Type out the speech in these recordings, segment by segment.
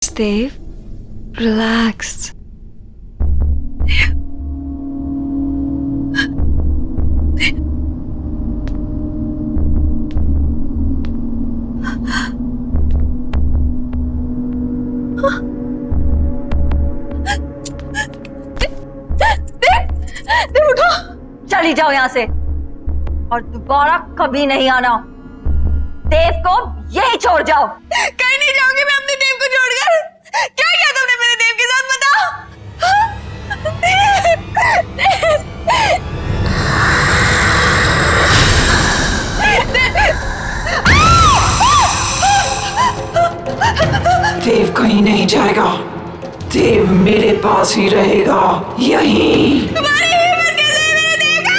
Dave, relax. उठो, चली जाओ यहाँ से और दोबारा कभी नहीं आना। देव को यही छोड़ जाओ। कहीं नहीं जाऊंगी मैं अपने देव को छोड़कर। क्या किया तुमने मेरे देव के साथ, बताओ। देव कहीं नहीं जाएगा। देव मेरे पास ही रहेगा, यहीं। तुम्हारी हिम्मत कैसे है मेरे देव का?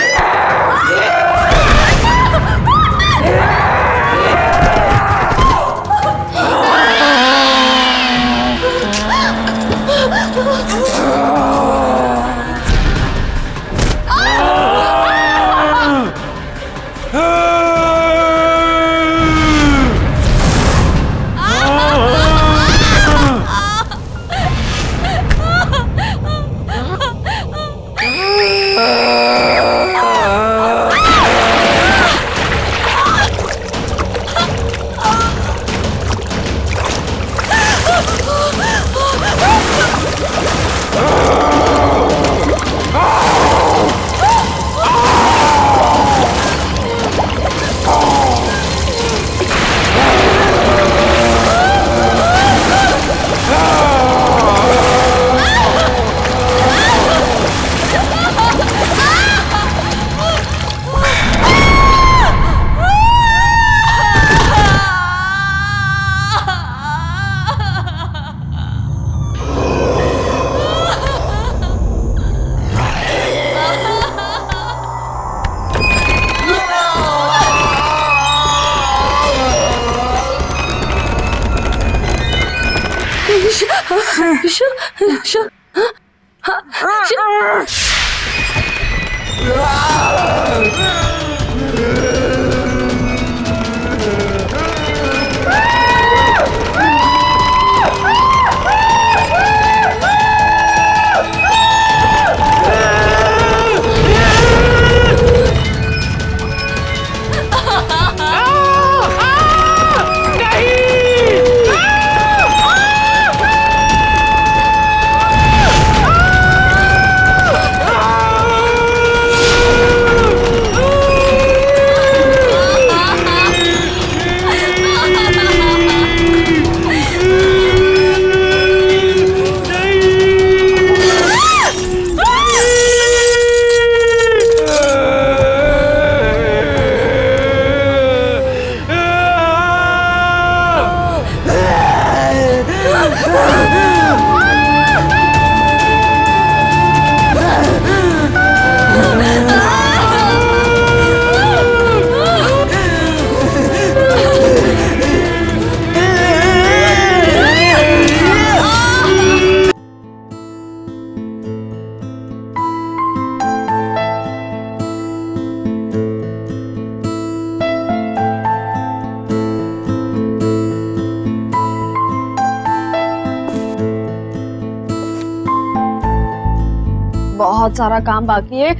बहुत सारा काम बाकी है,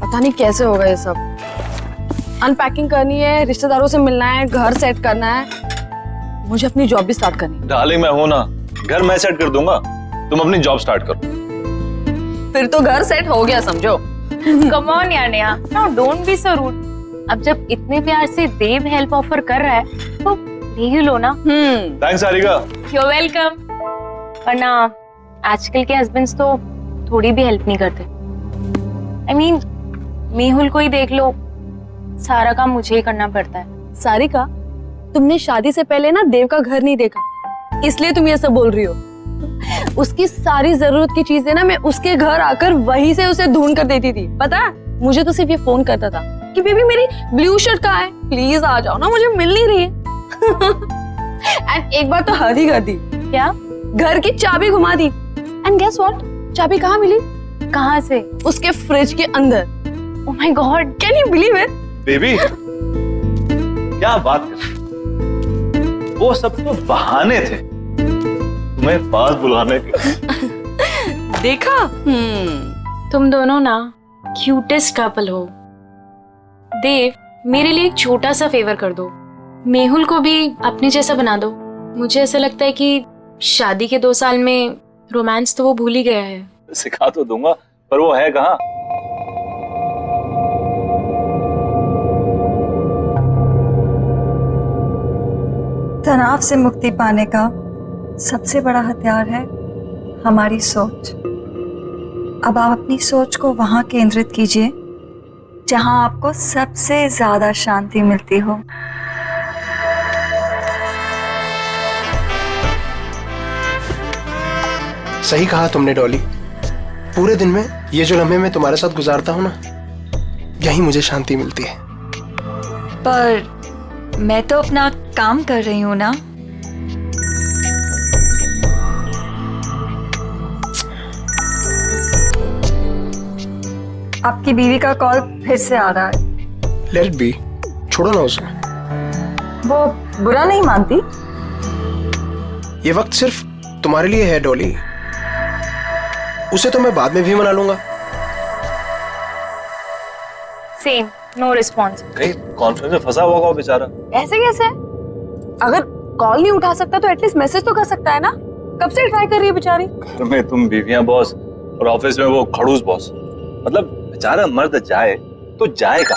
पता नहीं कैसे होगा ये सब। अनपैकिंग करनी है, रिश्तेदारों से मिलना है, घर सेट करना है, मुझे अपनी जॉब भी स्टार्ट करनी है। डार्लिंग मैं हूं ना, घर मैं सेट कर दूंगा, तुम अपनी जॉब स्टार्ट करो। फिर तो घर सेट हो गया समझो। कम ऑन यार Neha, now don't be so rude. अब जब इतने प्यार से देव हेल्प ऑफर कर रहा है तो ले ही लो ना। Thanks Sarika. You are welcome. वरना आजकल के हस्बैंड्स तो थोड़ी भी हेल्प नहीं करते। I mean, मेहुल को ही देख लो, सारा काम मुझे ही करना पड़ता है। सारिका, तुमने शादी से पहले ना देव का घर नहीं देखा, इसलिए तुम ये सब बोल रही हो। उसकी सारी जरूरत की चीजें ना मैं उसके घर आकर वहीं से उसे ढूंढ कर देती थी। पता है, मुझे तो सिर्फ ये फोन करता था कि बेबी मेरी ब्लू शर्ट कहाँ है, प्लीज आ जाओ ना, मुझे मिल नहीं रही है। एंड एक बार तो हद ही कर दी। क्या? घर की चाबी घुमा दी। एंड गेस व्हाट, चाबी कहाँ मिली? कहाँ से? उसके फ्रिज के अंदर। Oh my God, can you believe it? Baby क्या बात कर, वो सब तो बहाने थे। तुम्हें पास बुलाने के। देखा? तुम दोनों ना क्यूटेस्ट कपल हो। देव, मेरे लिए एक छोटा सा फेवर कर दो, मेहुल को भी अपने जैसा बना दो। मुझे ऐसा लगता है कि शादी के 2 साल में रोमांस तो वो भूल ही गया है। सिखा तो दूंगा, पर वो है कहाँ? तनाव से मुक्ति पाने का सबसे बड़ा हथियार है हमारी सोच। अब आप अपनी सोच को वहां केंद्रित कीजिए जहां आपको सबसे ज्यादा शांति मिलती हो। सही कहा तुमने डॉली। पूरे दिन में ये जो लम्हे मैं तुम्हारे साथ गुजारता हूँ ना, यही मुझे शांति मिलती है। पर मैं तो अपना काम कर रही हूँ ना। आपकी बीवी का कॉल फिर से आ रहा है। लेट इट बी, छोड़ो ना उसे। वो बुरा नहीं मानती। ये वक्त सिर्फ तुम्हारे लिए है डॉली। उसे तो मैं बाद में भी मना लूंगा। Same, no response. कहीं कॉन्फ्रेंस में फंसा हुआ बेचारा। ऐसे कैसे? अगर कॉल नहीं उठा सकता तो एटलीस्ट मैसेज तो कर सकता है ना। कब से ट्राई कर रही है बेचारी। घर में तुम बीवियां बॉस और ऑफिस में वो खड़ूस बॉस। मतलब बेचारा मर्द जाए तो जाएगा।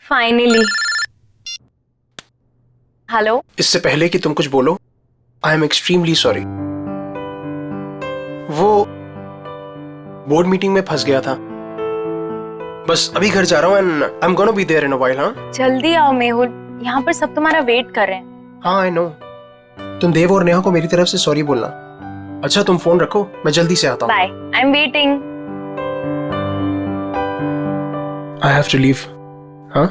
फाइनली। हेलो। इससे पहले कि तुम कुछ बोलो, आई एम एक्सट्रीमली सॉरी। वो बोर्ड मीटिंग में फंस गया था। बस अभी घर जा रहा हूँ and I am gonna be there in a while. हाँ जल्दी आओ मेहुल, यहाँ पर सब तुम्हारा वेट कर रहे हैं। हाँ आई नो। तुम देव और नेहा को मेरी तरफ से सॉरी बोलना। अच्छा तुम फोन रखो, मैं जल्दी से आता हूँ। Bye, I am waiting. I have to leave. हाँ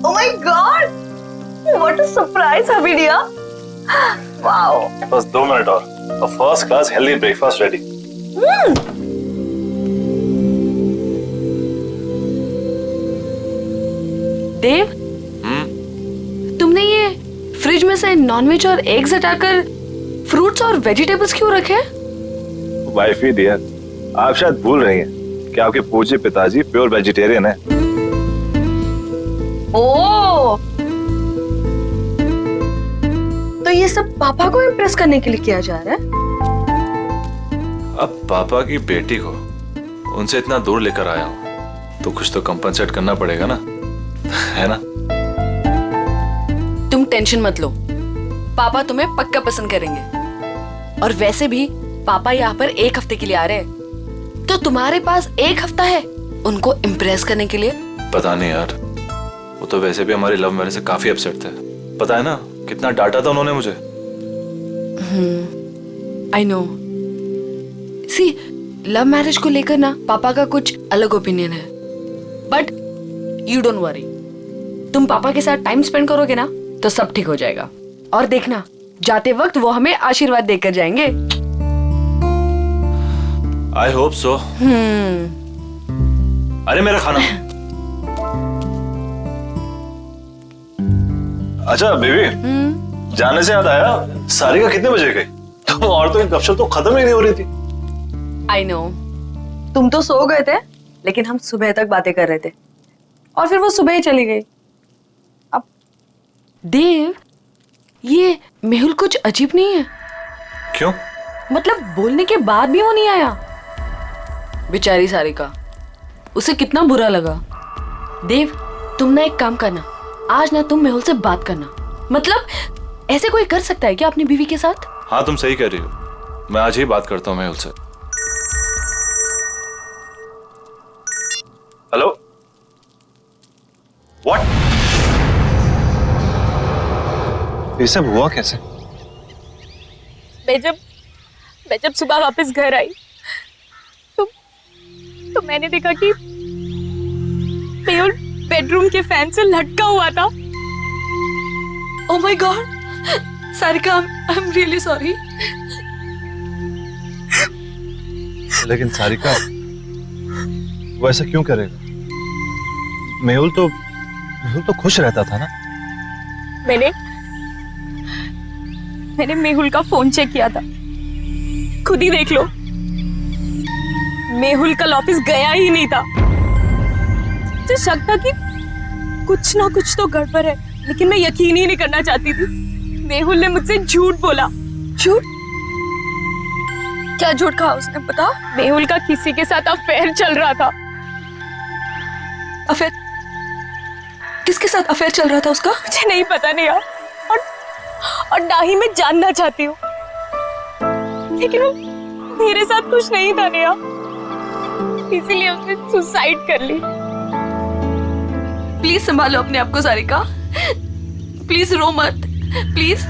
Oh my God! What a surprise, Habidia! Wow! बस 2 मिनट और first class healthy breakfast ready. Dev, तुमने ये फ्रिज में से नॉनवेज और एग्स हटाकर फ्रूट्स और वेजिटेबल्स क्यों रखे? वाइफ ही डियर, आप शायद भूल रही हैं कि आपके पूज्य पिताजी प्योर वेजिटेरियन है। ओह, तो ये सब पापा को इम्प्रेस करने के लिए किया जा रहा है? अब पापा की बेटी को उनसे इतना दूर लेकर आया हूँ तो कुछ तो कंपनसेट करना पड़ेगा ना, है ना? तुम टेंशन मत लो, पापा तुम्हें पक्का पसंद करेंगे। और वैसे भी पापा यहाँ पर 1 हफ्ते के लिए आ रहे हैं, तो तुम्हारे पास 1 हफ्ता है उनको इम्प्रेस करने के लिए। पता नहीं यार, वो तो वैसे भी हमारी लव मैरिज से काफी अपसेट थे। पता है ना कितना डांटा था उन्होंने मुझे। I know. See, love marriage को लेकर ना पापा का कुछ अलग ओपिनियन है, बट यू डोंट वरी। तुम पापा के साथ टाइम स्पेंड करोगे ना तो सब ठीक हो जाएगा। और देखना, जाते वक्त वो हमें आशीर्वाद देकर जाएंगे। I hope so. अरे मेरा खाना। अच्छा बेबी, जाने से याद आया, सारिका कितने बजे गई? तो औरतों की गपशप तो खत्म ही नहीं हो रही थी। आई नो, तुम तो सो गए थे लेकिन हम सुबह तक बातें कर रहे थे और फिर वो सुबह ही चली गई। अब देव, ये मेहुल कुछ अजीब नहीं है? क्यों? मतलब बोलने के बाद भी वो नहीं आया। बेचारी सारिका, उसे कितना बुरा लगा। देव, तुम ना एक काम करना, आज ना तुम मेहुल से बात करना। मतलब ऐसे कोई कर सकता है क्या अपनी बीवी के साथ? हाँ तुम सही कह रही हो, मैं आज ही बात करता हूँ मेहुल से। Hello, what? ये सब हुआ कैसे? मैं जब सुबह वापस घर आई तो मैंने देखा कि मेहुल बेडरूम के फैन से लटका हुआ था। Oh my God, Sarika, I am really sorry. लेकिन सारिका, वो ऐसा क्यों करेगा? मेहुल तो खुश रहता था ना। मैंने मेहुल का फोन चेक किया था, खुद ही देख लो। मेहुल कल ऑफिस गया ही नहीं था। मुझे शक था कि कुछ ना कुछ तो गड़बड़ है, लेकिन मैं यकीन ही नहीं करना चाहती थी। मेहुल ने मुझसे झूठ बोला। झूठ? क्या झूठ कहा उसने, बता। मेहुल का किसी के साथ अफेयर चल रहा था। अफेयर? किसके साथ अफेयर चल रहा था उसका? मुझे नहीं पता, नहीं यार, और ना ही मैं जानना चाहती हूँ, लेकिन वो मेरे साथ कुछ नहीं था नेहा, इसीलिए उसने सुसाइड कर ली। प्लीज संभालो अपने आप को सारिका, प्लीज रो मत, प्लीज।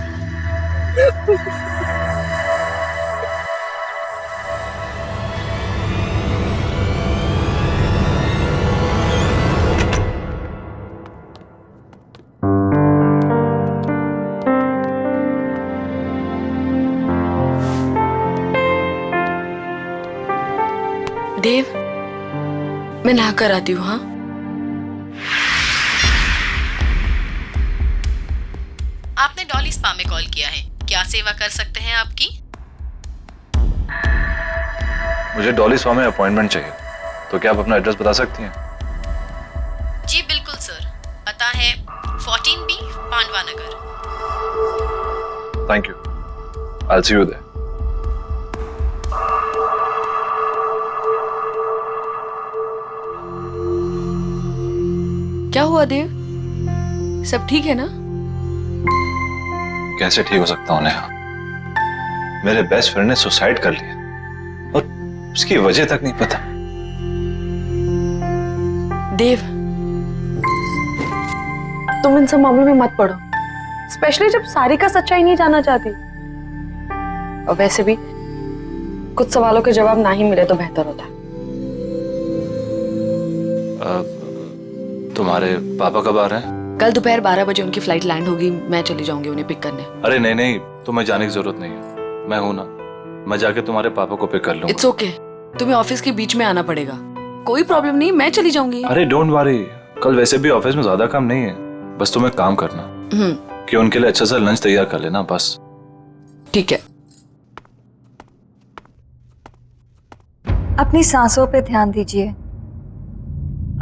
देव, मैं नहा कर आती हूँ। हाँ, आपने डॉली स्पा में कॉल किया है, क्या सेवा कर सकते हैं आपकी? मुझे डॉली स्पा में अपॉइंटमेंट चाहिए, तो क्या आप अपना एड्रेस बता सकती हैं? जी बिल्कुल सर, पता है 14B Pandava Nagar. Thank you, I will see you there. क्या हुआ देव, सब ठीक है ना? कैसे ठीक हो सकता हूँ नेहा? मेरे बेस्ट फ्रेंड ने सुसाइड कर लिया और उसकी वजह तक नहीं पता। देव, तुम इन सब मामलों में मत पड़ो, स्पेशली जब सारिका सच्चाई नहीं जानना चाहती। और वैसे भी कुछ सवालों के जवाब ना ही मिले तो बेहतर होता। तुम्हारे पापा कब आ रहे हैं? कल दोपहर 12 बजे उनकी फ्लाइट लैंड होगी, मैं चली जाऊंगी उन्हें पिक करने। अरे नहीं नहीं, तुम्हें जाने की जरूरत नहीं है, मैं हूं ना, मैं जाके तुम्हारे पापा को पिक कर लूंगा। इट्स ओके, तुम्हें ऑफिस के बीच में आना पड़ेगा, कोई प्रॉब्लम नहीं, मैं चली जाऊंगी। अरे डोंट वरी, कल वैसे भी ऑफिस में ज्यादा काम नहीं है, बस तुम्हें काम करना कि उनके लिए अच्छा सा लंच तैयार कर लेना, बस। ठीक है। अपनी सांसों पे ध्यान दीजिए,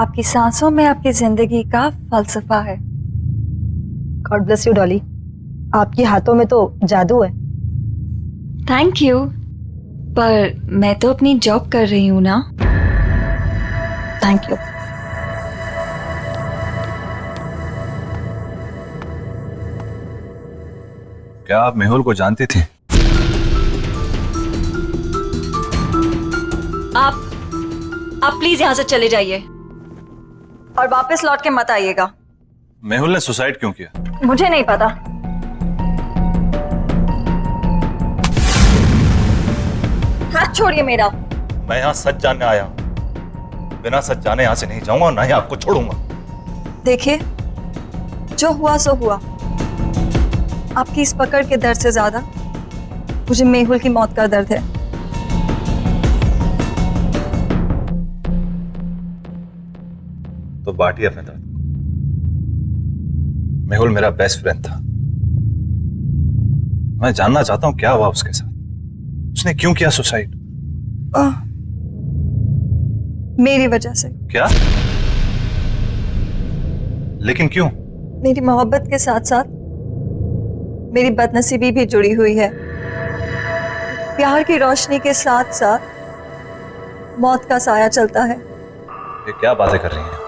आपकी सांसों में आपकी जिंदगी का फलसफा है। गॉड ब्लेस यू डॉली, आपके हाथों में तो जादू है। थैंक यू, पर मैं तो अपनी जॉब कर रही हूँ ना। Thank you. क्या आप मेहुल को जानती थी? आप प्लीज यहाँ से चले जाइए और वापस लौट के मत आइएगा। मेहुल ने सुसाइड क्यों किया? मुझे नहीं पता। हाथ छोड़िए मेरा। मैं यहाँ सच जानने आया हूँ, बिना सच जाने यहाँ से नहीं जाऊंगा और ना ही आपको छोड़ूंगा। देखिए, जो हुआ सो हुआ। आपकी इस पकड़ के दर्द से ज्यादा मुझे मेहुल की मौत का दर्द है। तो बांटिए अपने दर्द। मेहुल मेरा बेस्ट फ्रेंड था, मैं जानना चाहता हूं क्या हुआ उसके साथ, उसने क्यों किया सुसाइड? मेरी वजह से। क्या? लेकिन क्यों? मेरी मोहब्बत के साथ साथ मेरी बदनसीबी भी जुड़ी हुई है। प्यार की रोशनी के साथ साथ मौत का साया चलता है। ये क्या बातें कर रही हैं?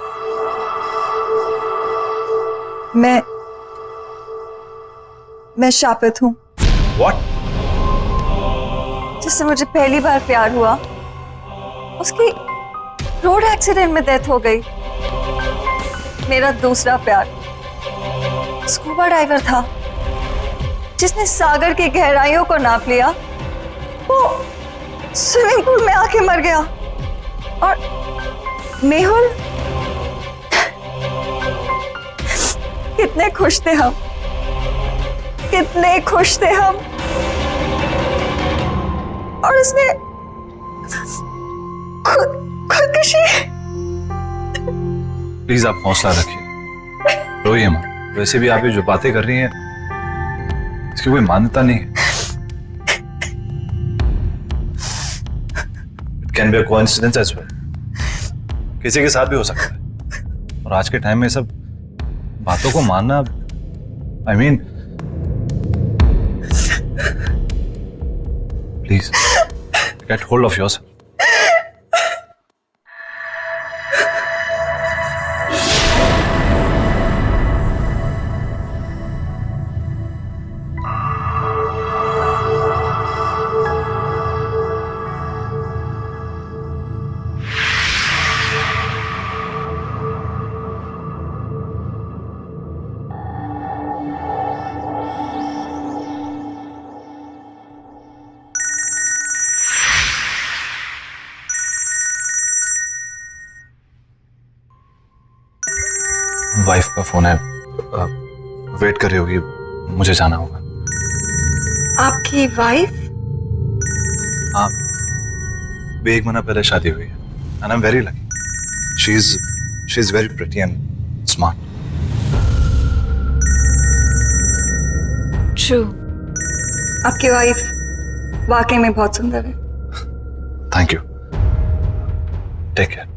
मैं शापित हूं। What? जिससे मुझे पहली बार प्यार हुआ, उसकी रोड एक्सीडेंट में डेथ हो गई। मेरा दूसरा प्यार स्कूबा डाइवर था, जिसने सागर की गहराइयों को नाप लिया। वो स्विमिंग पूल में आके मर गया। और मेहुल, कितने खुश थे हम, कितने खुश थे हम। और उसने खुदकुशी। प्लीज आप हौसला रखिए, रोइए मत। वैसे भी आप ये जो बातें कर रही हैं इसकी कोई मान्यता नहीं है। It can be a coincidence as well, किसी के साथ भी हो सकता है। और आज के टाइम में सब बातों को मानना, I mean, please get hold of yourself. Wife का फोन है, वेट कर रही होगी, मुझे जाना होगा। आपकी वाइफ? हाँ, 1 महीना पहले शादी हुई है। And I am very lucky. She is very pretty and smart. True, आपकी वाइफ वाकई में बहुत सुंदर है। Thank you, take care.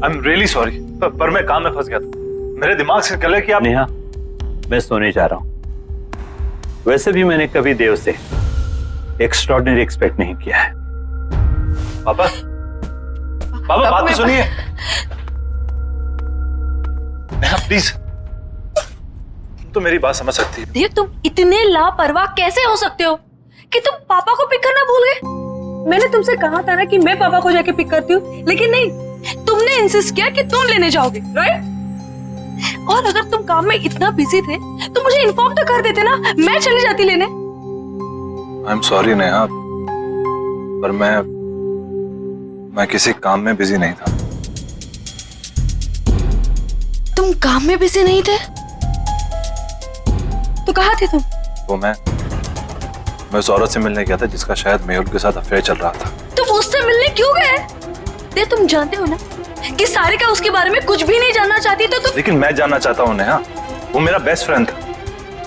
I am really sorry, पर मैं काम में फंस गया था। मेरे दिमाग से निकल कि आप। नेहा, मैं सोने जा रहा हूं। वैसे भी मैंने कभी देव से एक्स्ट्रॉर्डिनरी एक्सपेक्ट नहीं किया है। पापा, पापा बात तो सुनिए। नेहा प्लीज, तुम तो मेरी बात समझ सकती हो। देव, तुम इतने लापरवाह कैसे हो सकते हो कि तुम पापा को पिक करना भूल गए? मैंने तुमसे कहा था ना कि मैं पापा को जाके पिक करती हूँ, लेकिन नहीं, तुमने इंसिस्ट किया कि तुम लेने जाओगे, राइट? और अगर तुम काम में इतना बिजी थे तो मुझे इन्फॉर्म तो कर देते ना, मैं चली जाती लेने। आई एम सॉरी नेहा, पर मैं किसी काम में बिजी नहीं था। तुम काम में बिजी नहीं थे तो कहाँ थे तुम? वो मैं उस औरत से मिलने गया था जिसका शायद मेहुल के साथ अफेयर चल रहा था। तुम उससे मिलने क्यों गए? देव, तुम जानते हो ना कि सारिका उसके बारे में कुछ भी नहीं जानना चाहती, तो तुम। लेकिन मैं जानना चाहता हूँ नेहा, वो मेरा बेस्ट फ्रेंड था।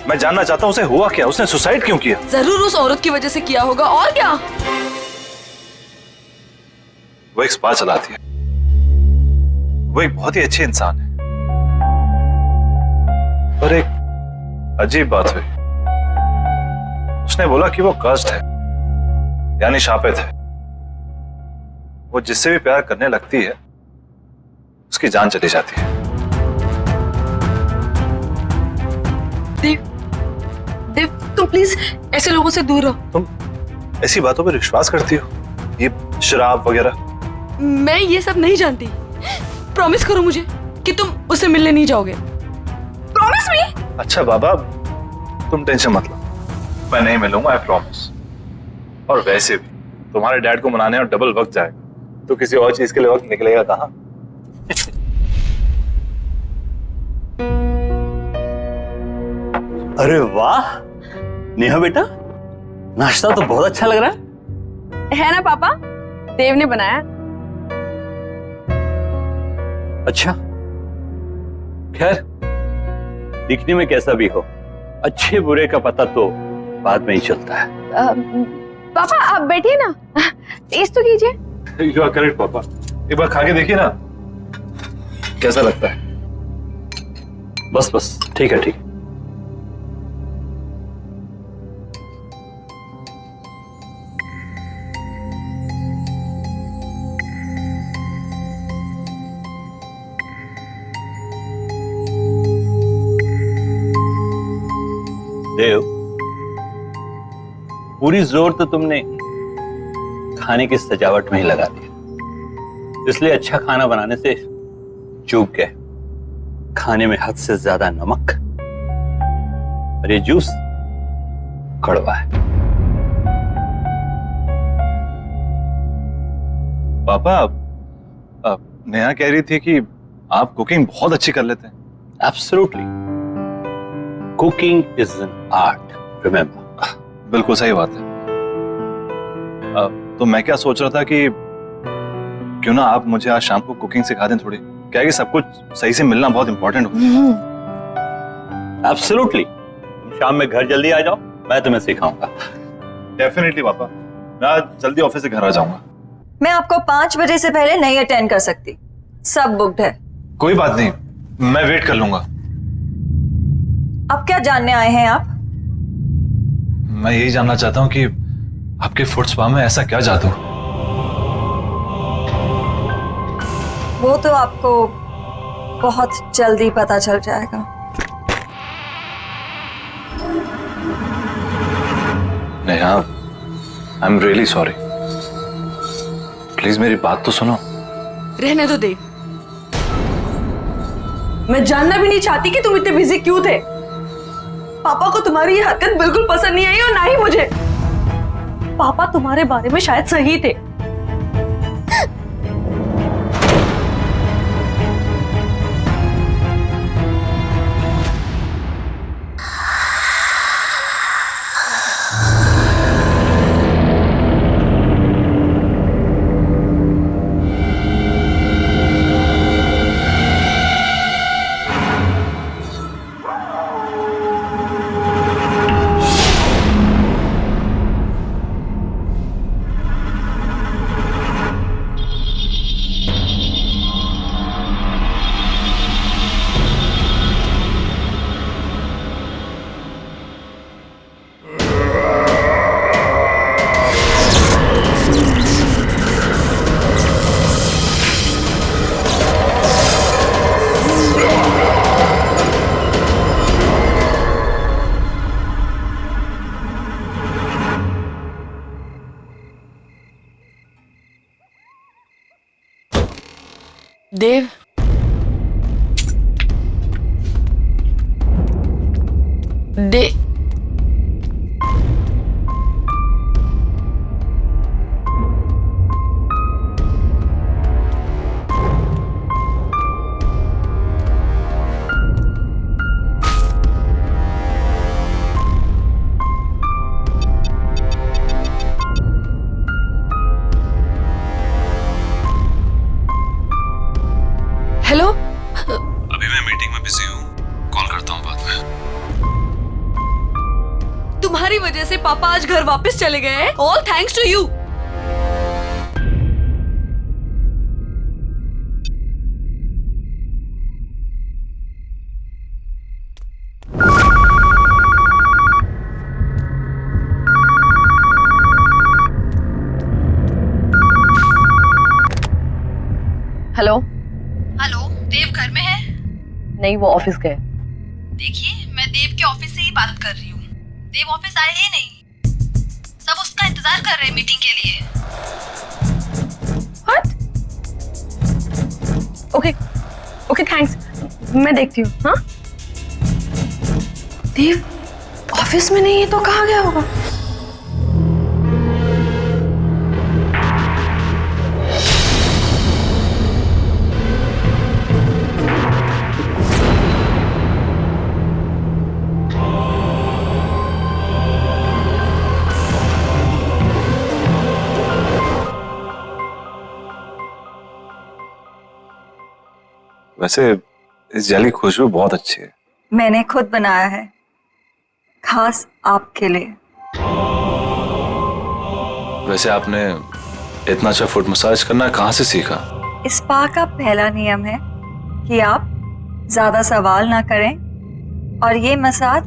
मैं जानना चाहता हूँ उसे हुआ क्या, उसने सुसाइड क्यों किया? जरूर उस औरत की वजह से किया होगा, और क्या? वो एक स्पा चलाती है, वो एक बहुत ही अच्छी इंसान है। पर एक अजीब बात हुई, उसने बोला कि वो कर्स्ड है, यानी शापित है। वो जिससे भी प्यार करने लगती है उसकी जान चली जाती है। देव, तुम प्लीज ऐसे लोगों से दूर रहो। तुम ऐसी बातों पर विश्वास करती हो, ये शराब वगैरह? मैं ये सब नहीं जानती। प्रॉमिस करो मुझे कि तुम उससे मिलने नहीं जाओगे। Promise me? अच्छा बाबा, तुम टेंशन मत लो, मैं नहीं मिलूंगा, आई प्रॉमिस। और वैसे भी तुम्हारे डैड को मनाने और डबल वक्त जाएगा। तो किसी और चीज के लिए वक्त निकलेगा कहाँ? अरे वाह नेहा बेटा, नाश्ता तो बहुत अच्छा लग रहा है ना पापा, देव ने बनाया। अच्छा, खैर दिखने में कैसा भी हो, अच्छे बुरे का पता तो बाद में ही चलता है। पापा आप बैठिए ना, टेस्ट तो कीजिए। यू आर करेक्ट पापा, एक बार खा के देखिए ना कैसा लगता है। बस बस ठीक है, ठीक है। देव, पूरी जोर तो तुमने खाने की सजावट में ही लगा दिया, इसलिए अच्छा खाना बनाने से चूक गए। खाने में हद से ज्यादा नमक और ये जूस कड़वा है। पापा, नेहा कह रही थी कि आप कुकिंग बहुत अच्छी कर लेते हैं। Absolutely, cooking is an art, remember. बिल्कुल सही बात है। तो मैं क्या सोच रहा था कि क्यों ना आप मुझे आज शाम को कुकिंग सिखा दें थोड़ी। क्या है कि सब कुछ सही से मिलना बहुत इंपॉर्टेंट होता है। एब्सोल्युटली, तुम शाम में घर जल्दी आ जाओ, मैं तुम्हें सिखाऊंगा। डेफिनेटली पापा, मैं आज जल्दी ऑफिस से घर आ जाऊंगा। मैं आपको 5 बजे से पहले नहीं अटेंड कर सकती, सब बुक्ड है। कोई बात नहीं, मैं वेट कर लूंगा। अब क्या जानने आए हैं आप? मैं यही जानना चाहता हूँ कि आपके फुट स्पा में ऐसा क्या जादू? वो तो आपको बहुत जल्दी पता चल जाएगा। नेहा, आई एम रियली सॉरी। प्लीज मेरी बात तो सुनो। रहने दो देव, मैं जानना भी नहीं चाहती कि तुम इतने बिजी क्यों थे। पापा को तुम्हारी ये हरकत बिल्कुल पसंद नहीं आई और ना ही मुझे। पापा तुम्हारे बारे में शायद सही थे। देव, हेलो। अभी मैं मीटिंग में बिजी हूँ, कॉल करता हूँ बाद में। तुम्हारी वजह से पापा आज घर वापस चले गए हैं। All thanks to you. Hello. Hello, Dev घर में है? नहीं, वो ऑफिस गए। देखिए, मैं देव के ऑफिस से ही बात कर रही हूँ। देव ऑफिस आए ही नहीं, सब उसका इंतजार कर रहे हैं मीटिंग के लिए। What? ओके ओके, थैंक्स, मैं देखती हूँ। हाँ, देव ऑफिस में नहीं है तो कहाँ गया होगा? वैसे इस जेली की खुशबू बहुत अच्छी है। मैंने खुद बनाया है, खास आपके लिए। वैसे आपने इतना अच्छा फुट मसाज करना कहाँ से सीखा? स्पा का पहला नियम है कि आप ज्यादा सवाल ना करें और ये मसाज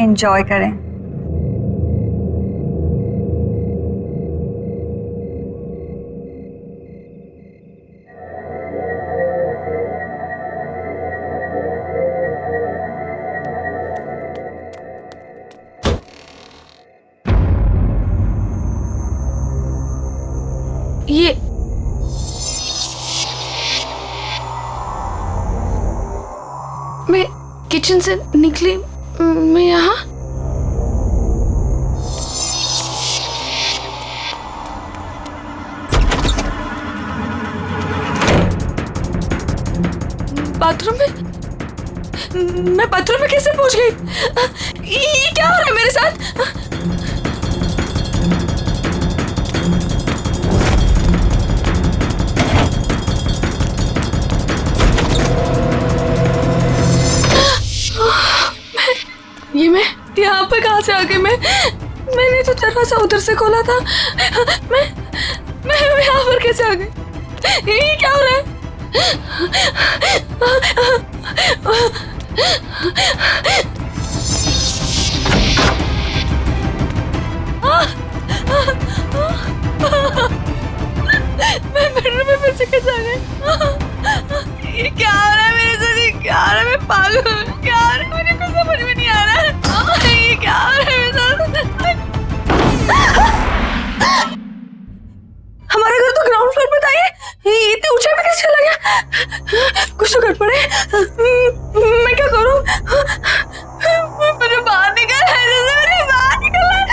एंजॉय करें। ये मैं किचन से निकली, मैं यहाँ बाथरूम में, मैं बाथरूम में कैसे पहुंच गई? ये क्या हो रहा है मेरे साथ? मैं यहाँ पे कहाँ से आ गई? मैंने तो दरवाजा उधर से खोला था। मैं यहाँ पर कैसे आ गई? ये क्या हो रहा है? मैं बेडरूम में फिर से कैसे आ गई? ये क्या हो रहा है मेरे साथ? ये क्या हो रहा है? मैं पागल हूँ। क्या हो रहा है? मुझे कुछ समझ में नहीं आ रहा है। ये क्या हो रहा है मेरे साथ? हमारा घर तो ग्राउंड फ्लोर पे था। ये इतनी ऊंचाई पे कैसे चला गया? कुछ तो गड़बड़ है। मैं क्या करूँ? मुझे बाहर निकलना है। मुझे बाहर निकलना है।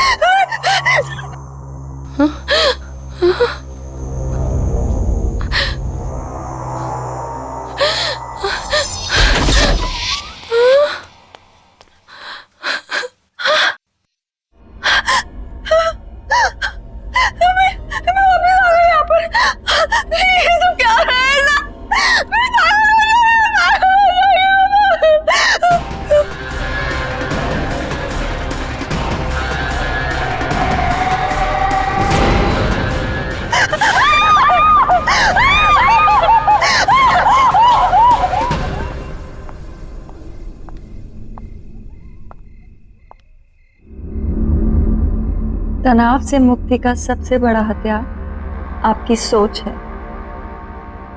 तनाव से मुक्ति का सबसे बड़ा हथियार आपकी सोच है।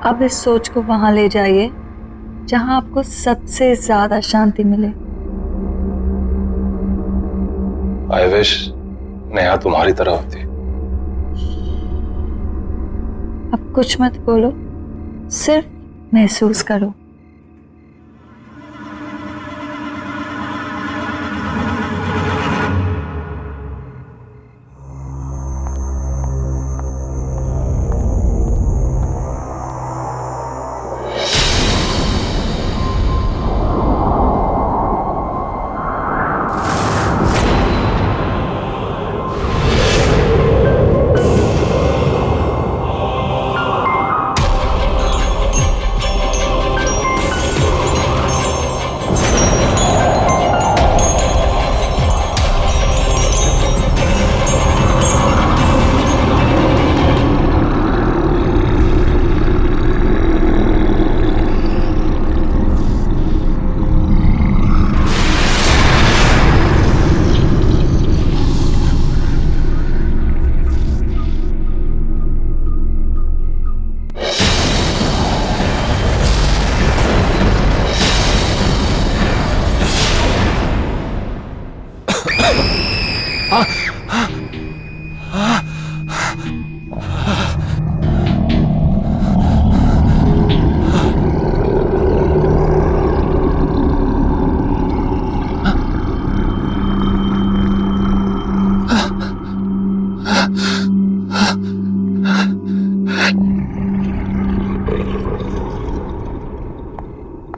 अब इस सोच को वहां ले जाइए जहां आपको सबसे ज्यादा शांति मिले। आई विश नेहा तुम्हारी तरह होती। अब कुछ मत बोलो, सिर्फ महसूस करो।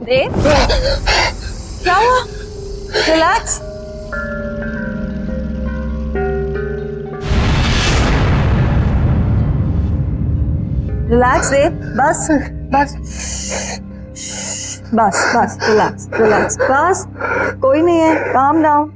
देव, क्या हुआ? रिलैक्स। रिलैक्स देव, बस बस। बस बस रिलैक्स रिलैक्स, बस कोई नहीं है, काम डाउन।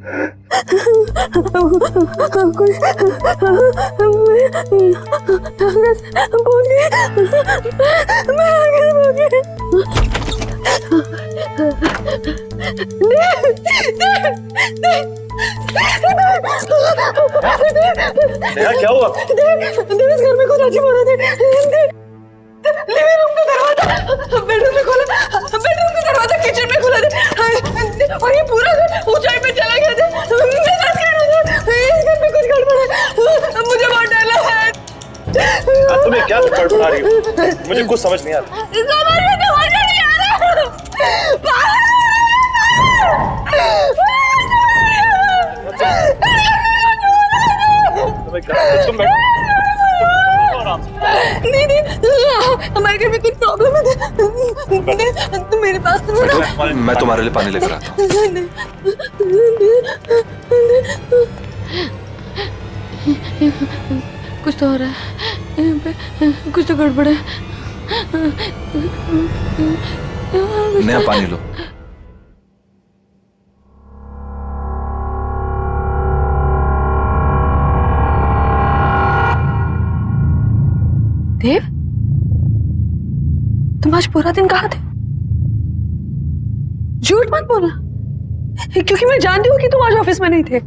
नेहा क्या हुआ? इस घर में कुछ अजीब हो रहा था। लिविंग रूम का दरवाजा बेडरूम में खोला, बेडरूम का दरवाजा किचन में खुला था और ये पूरा घर ऊंचाई पे चला गया था। मैं सच कह रहा था, इस घर में कुछ गड़बड़ है, मुझे बहुत डर लग रहा है। तुम्हें क्या गड़बड़ा रही हो? मुझे कुछ समझ नहीं आ रहा। समझ में तो मजा नहीं आ रहा। तुम बैठो आराम से। नहीं हमारे घर में कुछ प्रॉब्लम है। तुम मेरे पास तो मैं तुम्हारे लिए पानी लेकर आता हूँ। कुछ तो हो रहा है, यहाँ पे कुछ तो गड़बड़ है। नया पानी लो। देव, तुम आज पूरा दिन कहाँ थे? झूठ मत बोलना, क्योंकि मैं जानती हूँ कि तुम आज ऑफिस में नहीं थे।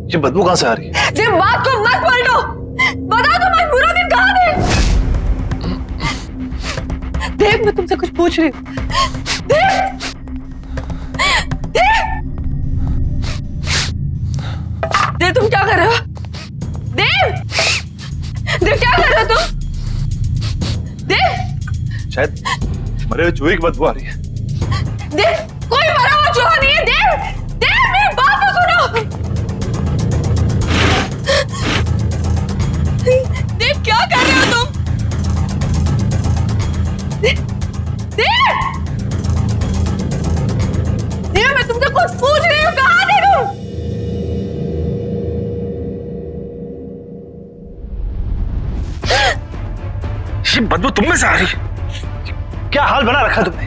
ये बदबू कहाँ से आ रही है? देव, बात को मत पलटो, बताओ तुम आज पूरा दिन कहाँ थे? देव, मैं तुमसे कुछ पूछ रही हूँ। देव, देव, देव तुम क्या कर रहे हो? देव, देव क्या कर रहे हो तुम? देव, शायद मरे हुए चूहे की बदबू आ रही है। देव, कोई मरा हुआ चूहा नहीं है। देव, देव मेरी बात तो सुनो। देव क्या कर रहे हो तुम? देव, देव, देव मैं तुमसे कुछ पूछ रही हूँ, कहाँ थे तुम? ये बदबू तुम में से आ रही है? क्या हाल बना रखा तुमने?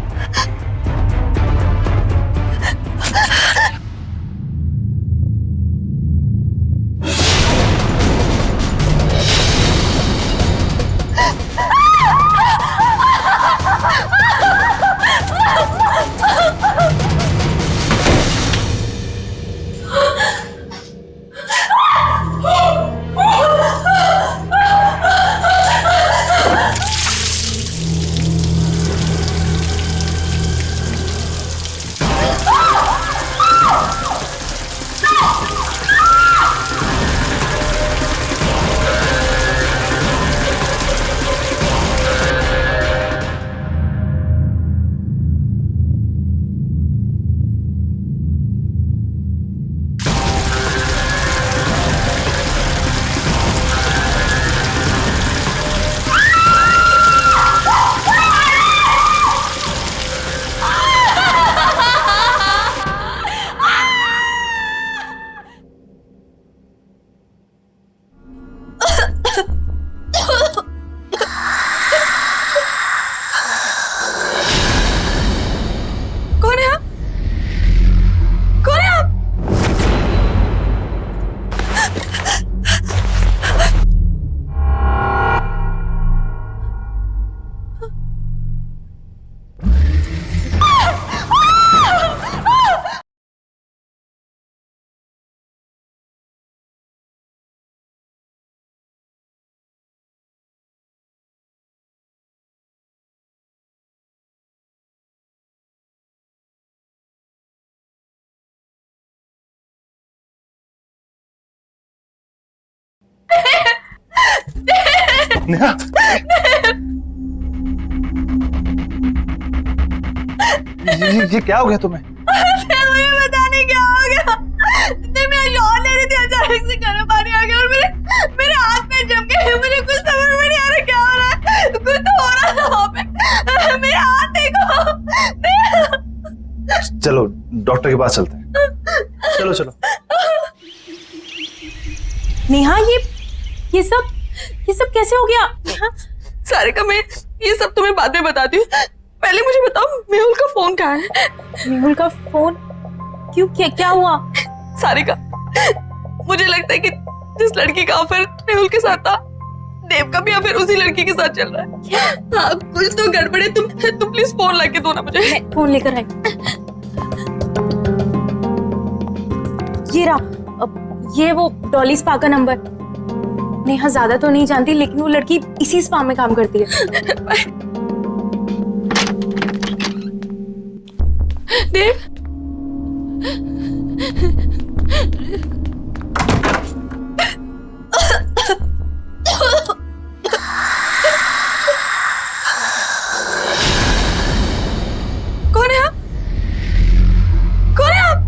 नेहा, ये क्या हो गया तुम्हें? मुझे पता नहीं क्या हो गया। मैं शॉट ले रही थी, अचानक से गर्म पानी आ गया और मेरे हाथ में जम गए। मुझे कुछ समझ में नहीं आ रहा क्या हो रहा है। कुछ तो हो रहा था वहाँ पे। मेरे हाथ देखो। चलो डॉक्टर के पास चलते हैं। चलो चलो। नेहा, ये सब कैसे हो गया? सारिका, मैं ये सब तुम्हें बाद में बताती हूँ, पहले मुझे बताओ मेहुल का फोन कहाँ है? मेहुल का फोन? क्यों, क्या हुआ? सारिका, मुझे लगता है कि जिस लड़की का अफेयर मेहुल के साथ था, देव का भी अफेयर उसी लड़की के साथ चल रहा है। हाँ, कुछ तो गड़बड़ है। तुम प्लीज फोन लाके दो ना मुझे। फोन लेकर आई। ये रहा, ये वो डॉली स्पा का नंबर। नेहा ज्यादा तो नहीं जानती, लेकिन वो लड़की इसी स्पा में काम करती है। देव, कौन है आप? कौन है आप?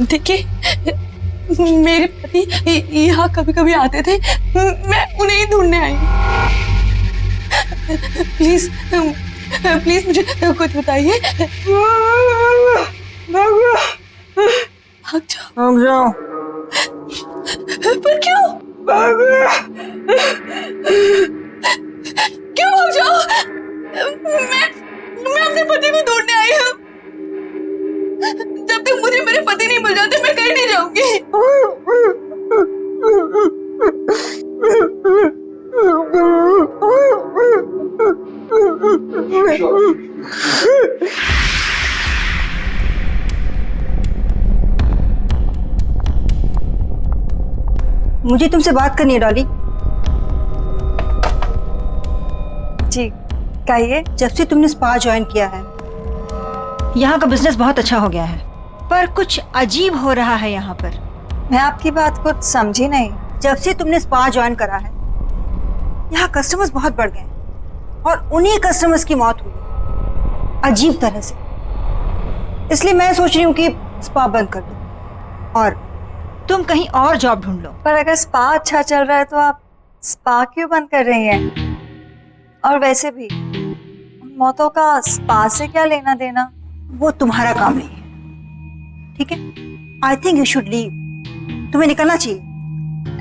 देखिए, मेरे पति यहाँ कभी कभी आते थे, मैं उन्हें ही ढूंढने आई हूँ। प्लीज प्लीज मुझे कुछ बताइए। भाग जाओ। पर क्यों? क्यों भाग जाओ? मैं अपने पति को ढूंढने आई हूँ। जब तक मुझे मेरे पति नहीं मिल जाते, मैं कहीं नहीं जाऊंगी। मुझे तुमसे बात करनी है डॉली। जी कहिए। जब से तुमने स्पा ज्वाइन किया है, यहाँ का बिजनेस बहुत अच्छा हो गया है, पर कुछ अजीब हो रहा है यहाँ पर। मैं आपकी बात को समझी नहीं। जब से तुमने स्पा ज्वाइन करा है, यहाँ कस्टमर्स बहुत बढ़ गए और उन्हीं कस्टमर्स की मौत हुई अजीब तरह से। इसलिए मैं सोच रही हूँ कि स्पा बंद कर दो और तुम कहीं और जॉब ढूंढ लो। पर अगर स्पा अच्छा चल रहा है तो आप स्पा क्यों बंद कर रही हैं? और वैसे भी उन मौतों का स्पा से क्या लेना देना? वो तुम्हारा काम नहीं है, ठीक है? I think you should leave. तुम्हें निकलना चाहिए।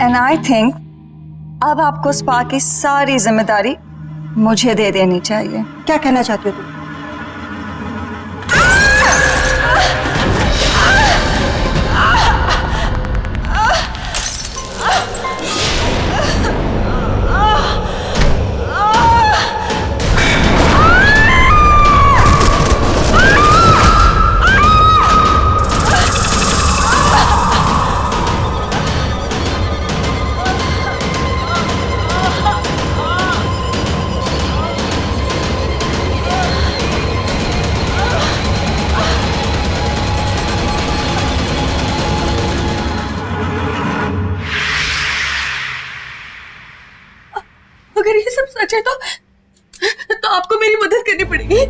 एंड आई थिंक अब आपको स्पा की सारी जिम्मेदारी मुझे दे देनी चाहिए। क्या कहना चाहती हो तुम? अगर ये सब सच है तो आपको मेरी मदद करनी पड़ेगी।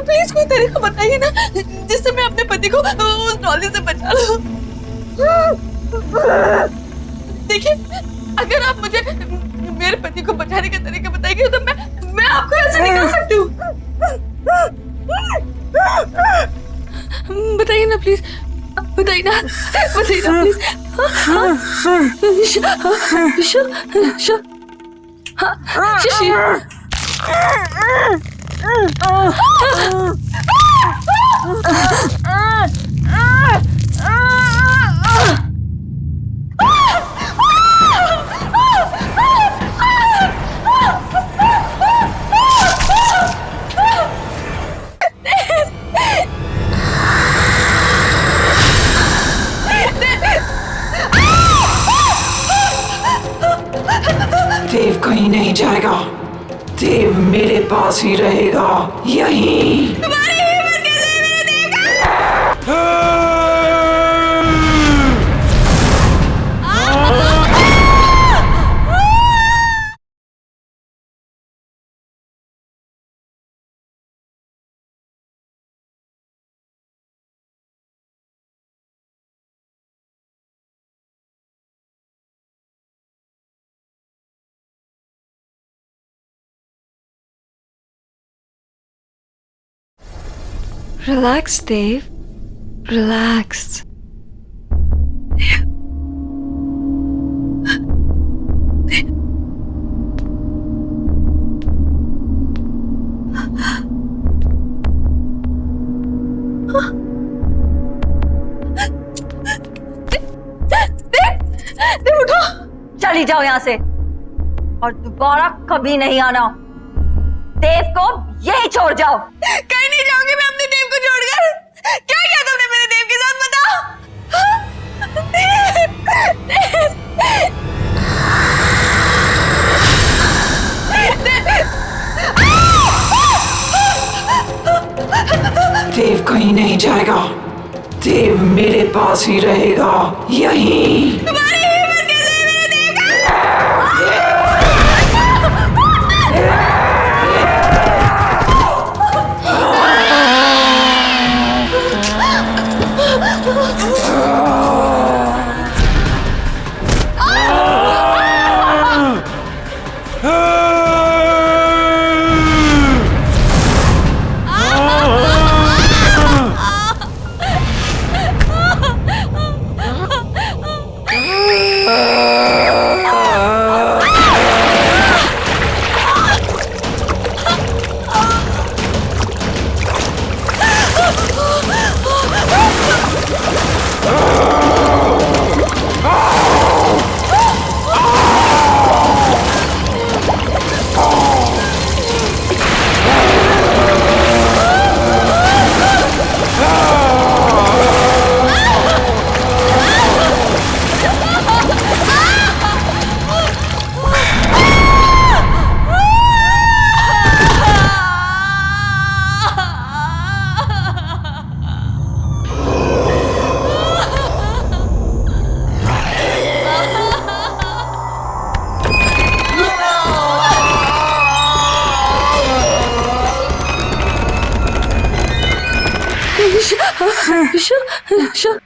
प्लीज कोई तरीका बताइए ना, जिससे मैं अपने पति को उस डॉली से बचा लूं। देखिए, अगर आप मुझे मेरे पति को बचाने का तरीका बताएंगे तो मैं आपको ऐसे निकाल सकती हूँ। बताइए ना प्लीज, बताइए ना प्लीज। देव कहीं नहीं जाएगा। देव मेरे पास ही रहेगा, यहीं। Relax, Dave. Relax. चली जाओ यहाँ से और दोबारा कभी नहीं आना। देव को यही छोड़ जाओ। कहीं नहीं जाऊंगी मैं अपने देव को छोड़कर। क्या किया तुमने मेरे देव के साथ, बताओ। देव कहीं नहीं जाएगा। देव मेरे पास ही रहेगा, यहीं। तुम्हारी हिम्मत कैसे है मेरे देव का? ऋषभ